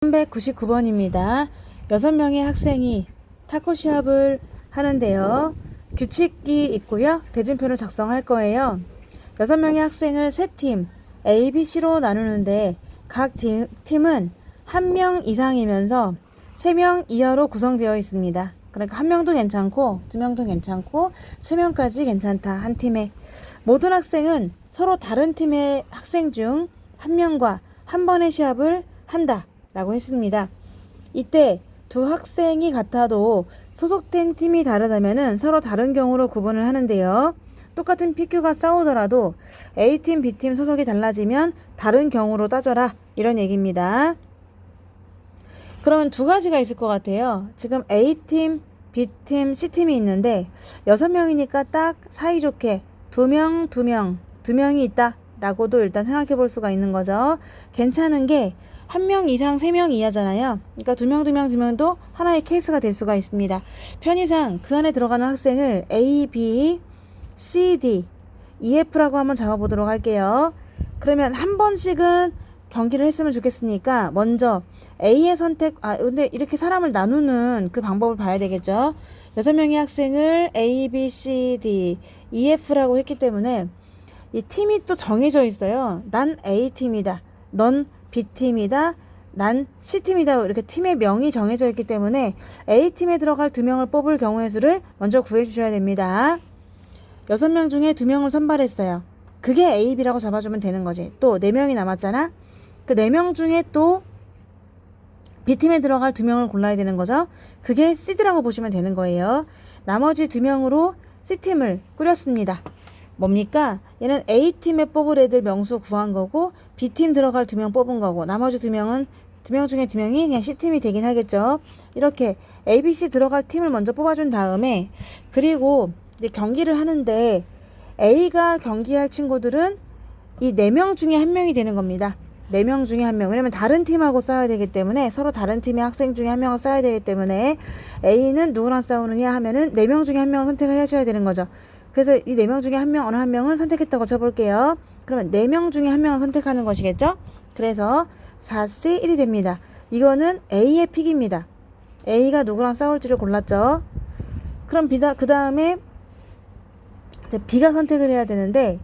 399번입니다. 6명의 학생이 타코 시합을 하는데요. 규칙이 있고요. 대진표를 작성할 거예요. 6명의 학생을 3팀 A, B, C로 나누는데 각 팀은 1명 이상이면서 3명 이하로 구성되어 있습니다. 그러니까 1명도 괜찮고 2명도 괜찮고 3명까지 괜찮다. 한 팀에. 모든 학생은 서로 다른 팀의 학생 중 1명과 한 번의 시합을 한다 라고 했습니다. 이때 두 학생이 같아도 소속된 팀이 다르다면 서로 다른 경우로 구분을 하는데요. 똑같은 PQ가 싸우더라도 A팀, B팀 소속이 달라지면 다른 경우로 따져라, 이런 얘기입니다. 그러면 두 가지가 있을 것 같아요. 지금 A팀, B팀, C팀이 있는데 6명이니까 딱 사이좋게 2명이 있다 라고도 일단 생각해 볼 수가 있는 거죠. 괜찮은 게 1명 이상 3명 이하잖아요. 그러니까 2명도 하나의 케이스가 될 수가 있습니다. 편의상 그 안에 들어가는 학생을 A, B, C, D, E, F라고 한번 잡아보도록 할게요. 그러면 한 번씩은 경기를 했으면 좋겠으니까 먼저 A의 선택, 근데 이렇게 사람을 나누는 그 방법을 봐야 되겠죠. 6명의 학생을 A, B, C, D, E, F라고 했기 때문에 이 팀이 또 정해져 있어요. 난 A팀이다. 넌 B팀이다. 난 C팀이다. 이렇게 팀의 명이 정해져 있기 때문에 A팀에 들어갈 2명을 뽑을 경우의 수를 먼저 구해주셔야 됩니다. 6명 중에 2명을 선발했어요. 그게 A, B라고 잡아주면 되는 거지. 또 4명이 남았잖아. 그 4명 중에 또 B팀에 들어갈 2명을 골라야 되는 거죠. 그게 C라고 보시면 되는 거예요. 나머지 2명으로 C팀을 꾸렸습니다. 뭡니까? 얘는 A팀에 뽑을 애들 명수 구한 거고 B팀 들어갈 2명 뽑은 거고 나머지 2명 중에 2명이 그냥 C팀이 되긴 하겠죠. 이렇게 A, B, C 들어갈 팀을 먼저 뽑아준 다음에 그리고 이제 경기를 하는데 A가 경기할 친구들은 이 4명 중에 1명이 되는 겁니다. 4명 중에 1명. 왜냐면 다른 팀하고 싸워야 되기 때문에 서로 다른 팀의 학생 중에 1명을 싸워야 되기 때문에 A는 누구랑 싸우느냐 하면은 4명 중에 1명을 선택을 해줘야 되는 거죠. 그래서 이 4명 중에 어느 한 명은 선택했다고 쳐볼게요. 그러면 4명 중에 1명을 선택하는 것이겠죠? 그래서 4C 1이 됩니다. 이거는 A의 픽입니다. A가 누구랑 싸울지를 골랐죠. 그럼 그 다음에 B가 선택을 해야 되는데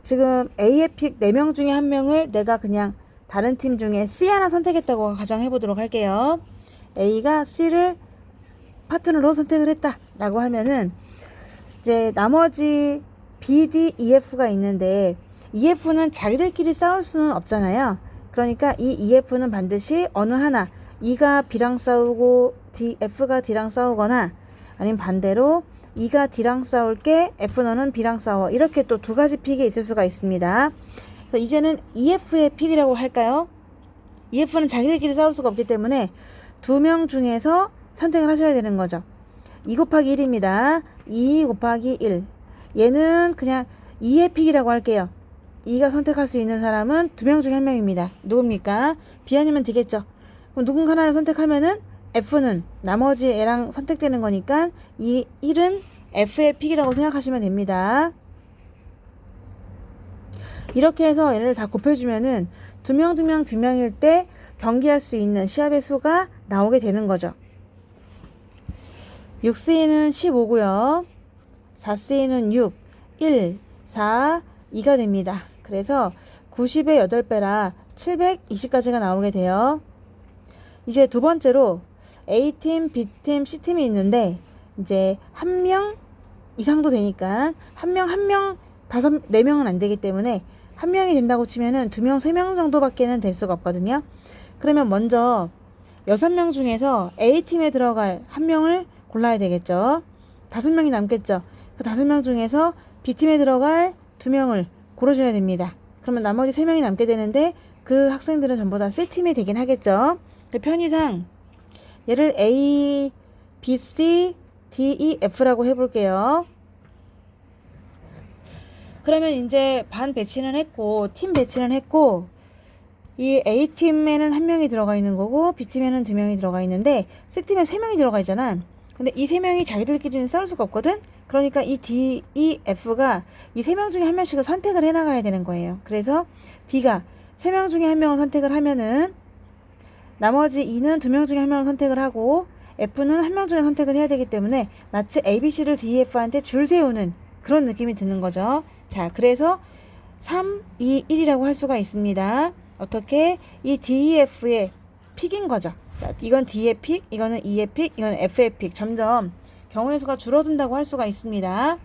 지금 A의 픽 4명 중에 1명을 내가 그냥 다른 팀 중에 C 하나 선택했다고 가정해보도록 할게요. A가 C를 파트너로 선택을 했다라고 하면은 이제 나머지 B, D, E, F가 있는데 EF는 자기들끼리 싸울 수는 없잖아요. 그러니까 이 EF는 반드시 어느 하나 E가 B랑 싸우고 F가 D랑 싸우거나 아니면 반대로 E가 D랑 싸울게 F 너는 B랑 싸워, 이렇게 또 두 가지 픽이 있을 수가 있습니다. 그래서 이제는 EF의 픽이라고 할까요? EF는 자기들끼리 싸울 수가 없기 때문에 2명 중에서 선택을 하셔야 되는 거죠. 2 곱하기 1입니다. 2 곱하기 1. 얘는 그냥 2의 픽이라고 할게요. 2가 선택할 수 있는 사람은 2명 중에 1명입니다. 누굽니까? B 아니면 D겠죠. 그럼 누군가 하나를 선택하면은 F는 나머지 애랑 선택되는 거니까 이 1은 F의 픽이라고 생각하시면 됩니다. 이렇게 해서 얘를 다 곱해주면은 2명일 때 경기할 수 있는 시합의 수가 나오게 되는 거죠. 6C는 15고요. 4C는 6, 1, 4, 2가 됩니다. 그래서 90의 8배라 720까지가 나오게 돼요. 이제 두 번째로 A팀, B팀, C팀이 있는데 이제 1명 이상도 되니까 1명, 4명은 안 되기 때문에 1명이 된다고 치면은 2명, 3명 정도밖에는 될 수가 없거든요. 그러면 먼저 6명 중에서 A팀에 들어갈 1명을 골라야 되겠죠. 5명이 남겠죠. 그 5명 중에서 B팀에 들어갈 2명을 고르셔야 됩니다. 그러면 나머지 3명이 남게 되는데 그 학생들은 전부 다 C팀이 되긴 하겠죠. 편의상 얘를 A, B, C, D, E, F라고 해볼게요. 그러면 이제 반 배치는 했고 팀 배치는 했고 이 A팀에는 1명이 들어가 있는 거고 B팀에는 2명이 들어가 있는데 C팀에 3명이 들어가 있잖아. 근데 이 3명이 자기들끼리는 싸울 수가 없거든. 그러니까 이 D, E, F가 이 3명 중에 1명씩을 선택을 해나가야 되는 거예요. 그래서 D가 3명 중에 1명을 선택을 하면은 나머지 E는 2명 중에 1명을 선택을 하고 F는 1명 중에 선택을 해야 되기 때문에 마치 ABC를 DEF한테 줄 세우는 그런 느낌이 드는 거죠. 자, 그래서 3, 2, 1이라고 할 수가 있습니다. 어떻게? 이 DEF의 픽인 거죠. 자, 이건 D의 픽, 이거는 E의 픽, 이건 F의 픽. 점점 경우의 수가 줄어든다고 할 수가 있습니다.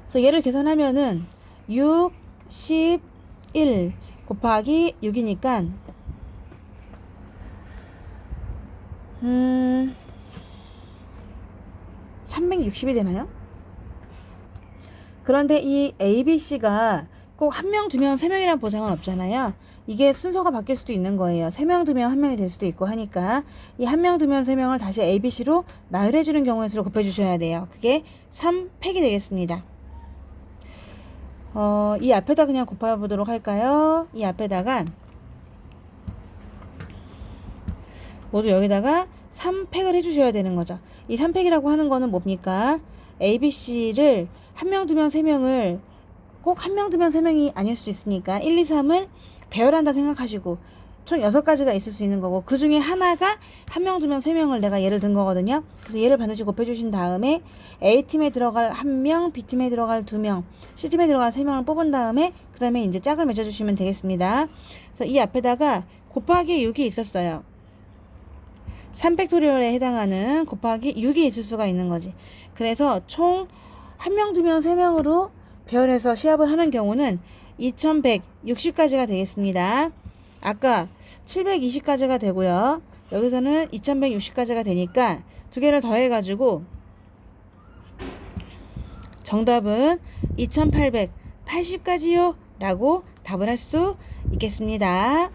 그래서 얘를 계산하면은 6, 11 곱하기 6이니까 360이 되나요? 그런데 이 ABC가 꼭 1명, 2명, 3명이란 보장은 없잖아요. 이게 순서가 바뀔 수도 있는 거예요. 3명, 2명, 1명이 될 수도 있고 하니까 이 1명, 2명, 3명을 다시 ABC로 나열해주는 경우의 수로 곱해주셔야 돼요. 그게 3팩이 되겠습니다. 이 앞에다 그냥 곱해보도록 할까요? 이 앞에다가 모두 여기다가 3팩을 해주셔야 되는 거죠. 이 3팩이라고 하는 거는 뭡니까? ABC를 1명, 2명, 3명을 꼭 1명, 2명, 3명이 아닐 수도 있으니까 1, 2, 3을 배열한다 생각하시고 총 6가지가 있을 수 있는 거고 그 중에 하나가 1명, 2명, 3명을 내가 예를 든 거거든요. 그래서 얘를 반드시 곱해주신 다음에 A팀에 들어갈 1명, B팀에 들어갈 2명, C팀에 들어갈 3명을 뽑은 다음에 그 다음에 이제 짝을 맺어주시면 되겠습니다. 그래서 이 앞에다가 곱하기 6이 있었어요. 3팩토리얼에 해당하는 곱하기 6이 있을 수가 있는 거지. 그래서 총 1명, 2명, 3명으로 배열해서 시합을 하는 경우는 2160까지가 되겠습니다. 아까 720까지가 되고요. 여기서는 2160까지가 되니까 두 개를 더해가지고 정답은 2880까지요 라고 답을 할 수 있겠습니다.